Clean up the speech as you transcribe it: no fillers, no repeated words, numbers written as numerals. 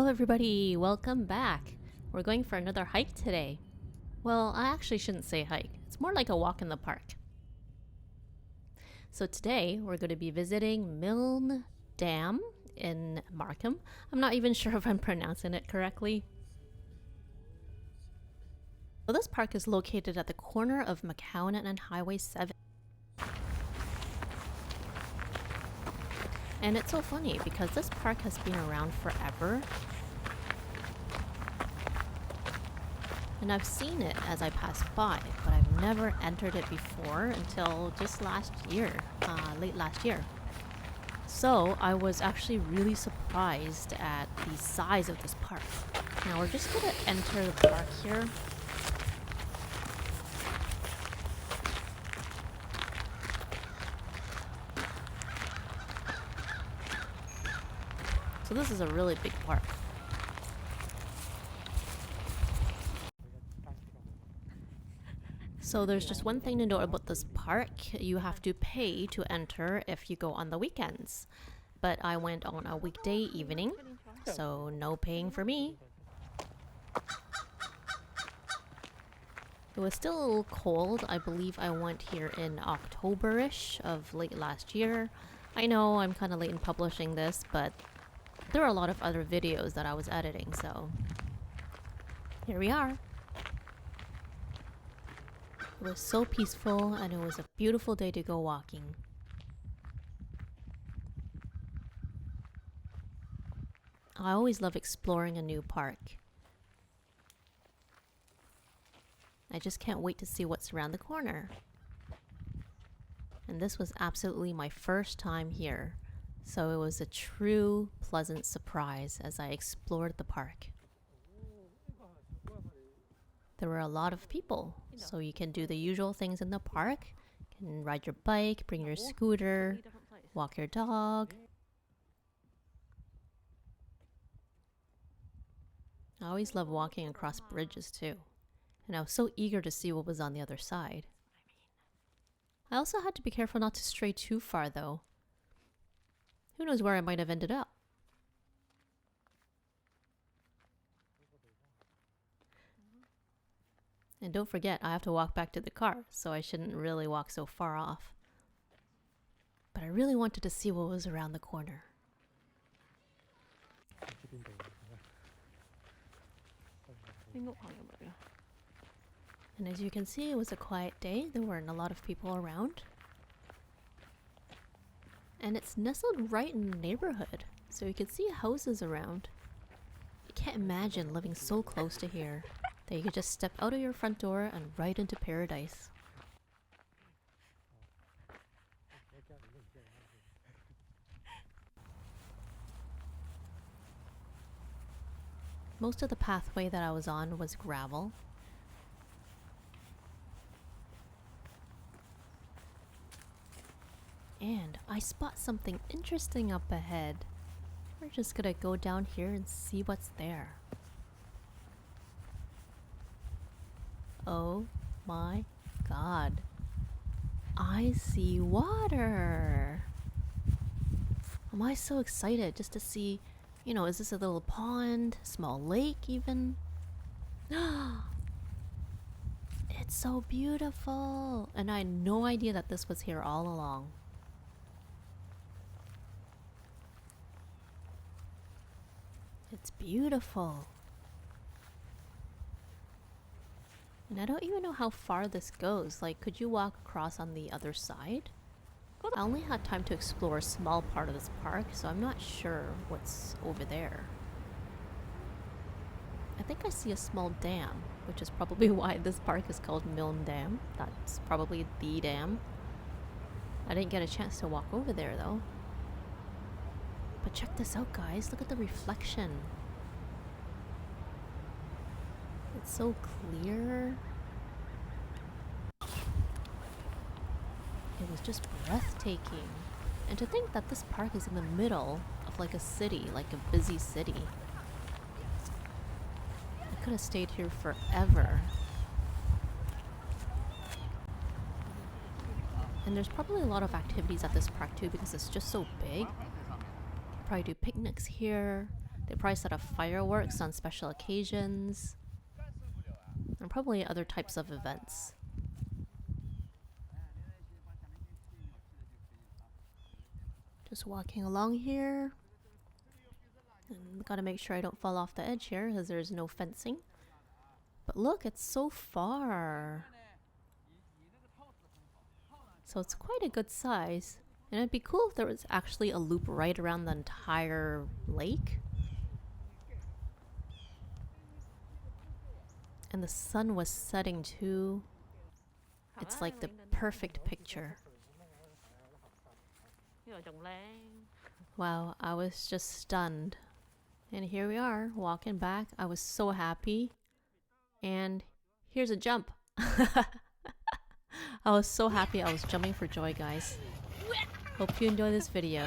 everybody, welcome back. We're going for another hike today. Well, I actually shouldn't say hike. It's more like a walk in the park. So today we're going to be visiting Milne Dam in Markham. I'm not even sure if I'm pronouncing it correctly. So this park is located at the corner of McCowan and Highway 7. And it's so funny because this park has been around forever. And I've seen it as I pass by, but I've never entered it before until just last year, late last year. So I was actually really surprised at the size of this park. Now we're just gonna enter the park here. So this is a really big park. So there's just one thing to know about this park. You have to pay to enter if you go on the weekends. But I went on a weekday evening, so no paying for me. It was still a little cold. I believe I went here in October-ish of late last year. I know I'm kind of late in publishing this, but there are a lot of other videos that I was editing, so here we are. It was so peaceful and it was a beautiful day to go walking. I always love exploring a new park. I just can't wait to see what's around the corner. And this was absolutely my first time here, so it was a true pleasant surprise as I explored the park. There were a lot of people, so you can do the usual things in the park. You can ride your bike, bring your scooter, walk your dog. I always love walking across bridges too, and I was so eager to see what was on the other side. I also had to be careful not to stray too far though. Who knows where I might have ended up? And don't forget, I have to walk back to the car, so I shouldn't really walk so far off. But I really wanted to see what was around the corner. And as you can see, it was a quiet day. There weren't a lot of people around. And it's nestled right in the neighborhood, so you can see houses around. You can't imagine living so close to here that you could just step out of your front door and right into paradise. Most of the pathway that I was on was gravel. And I spot something interesting up ahead. We're just gonna go down here and see what's there. Oh my god. I see water! Am I so excited just to see, you know, is this a little pond, small lake even? It's so beautiful! And I had no idea that this was here all along. It's beautiful. And I don't even know how far this goes. Like, could you walk across on the other side? I only had time to explore a small part of this park, so I'm not sure what's over there. I think I see a small dam, which is probably why this park is called Milne Dam. That's probably the dam. I didn't get a chance to walk over there though. But check this out, guys. Look at the reflection. It's so clear. It was just breathtaking. And to think that this park is in the middle of like a city, like a busy city. I could have stayed here forever. And there's probably a lot of activities at this park too because it's just so big. Probably do picnics here. They probably set up fireworks on special occasions. And probably other types of events. Just walking along here. And gotta make sure I don't fall off the edge here because there's no fencing. But look, it's so far. So it's quite a good size. And it'd be cool if there was actually a loop right around the entire lake. And the sun was setting too. It's like the perfect picture. Wow, I was just stunned. And here we are, walking back. I was so happy. And here's a jump. I was so happy I was jumping for joy, guys. Hope you enjoy this video.